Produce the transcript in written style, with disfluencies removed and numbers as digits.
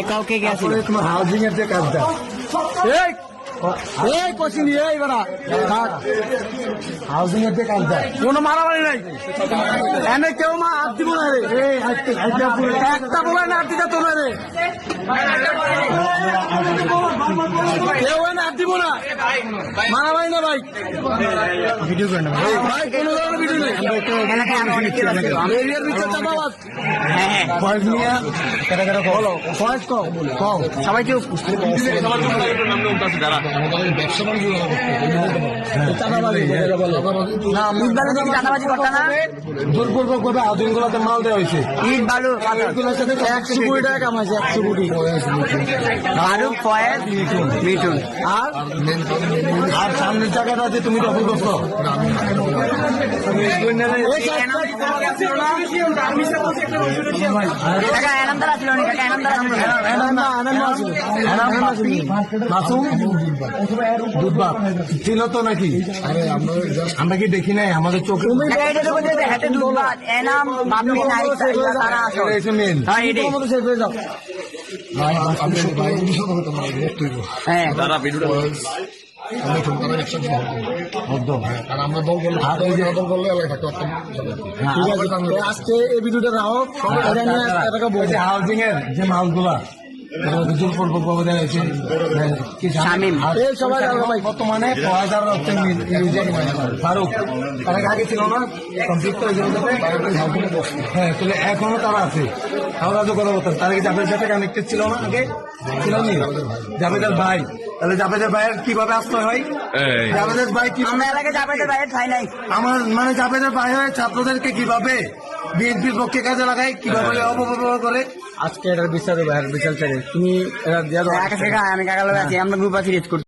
কাউকে গেছে তোমার হাউজিং এর যে কাজটা হাউজিং এর যে কাজটা কোনো মারামারি নাই এনে কেউ হাত দিব না রে একটা বলে না হাত দিতে তো না রে কেউ এনে হাত দিব না মারামারি না ভাই ভিডিও করে নেবো ভাই কোনো ধরনের ভিডিও নেই এরিয়ার ভিতরে চাপাবাজ ফয়েজ নিয়ে কেটে কেটে বলো ফয়েজ কও কও সবাই কেউ চাঁদাবাজি করতে না জোরপূর্বক ভাবে হাউজিং গুলোতে মাল দেওয়া হয়েছে ইট বালু 100 কোটি টাকা কামাইছে 100 কোটি বালু ফয়েজ মিঠুন আর আর সামনের জায়গাটা আছে তুমি দখল করছো কাকা এনামদার আসলো না কাকা এনামদার মাসুম দুধবাগ ছিল তো নাকি আমরা কি দেখি নাই আমাদের চোখে হাতে দুধ এনাম বাপি নাই তারা আসো মেন হ্যাঁ আজকে এই ভিডিওটা রাখো হাউজিং এর যে মালগুলা বর্তমানে ফারুক তার আগে ছিল না কমপ্লিট হ্যাঁ তাহলে এখনো তারা আছে আমরা তো কথা বলতাম তার আগে জাভেদের সাথে কানেক্টেড ছিল না আগে ছিল নি জাভেদের ভাই তাহলে জাভেদের ভাইয়ের কিভাবে আসতে হয় জাভেদের ভাই কি আমরা এলাকায় জাভেদের ভাইয়ের ঠাই নাই আমার মানে জাভেদের ভাই হয়ে ছাত্রদেরকে কিভাবে বিএনপির পক্ষে কাজে লাগায় কিভাবে অপব্যবহার করে আজকে এটার বিচার বিচার চাই তুমি আমি কাকার আছি আমরা গ্রুপ আছি রেড করছি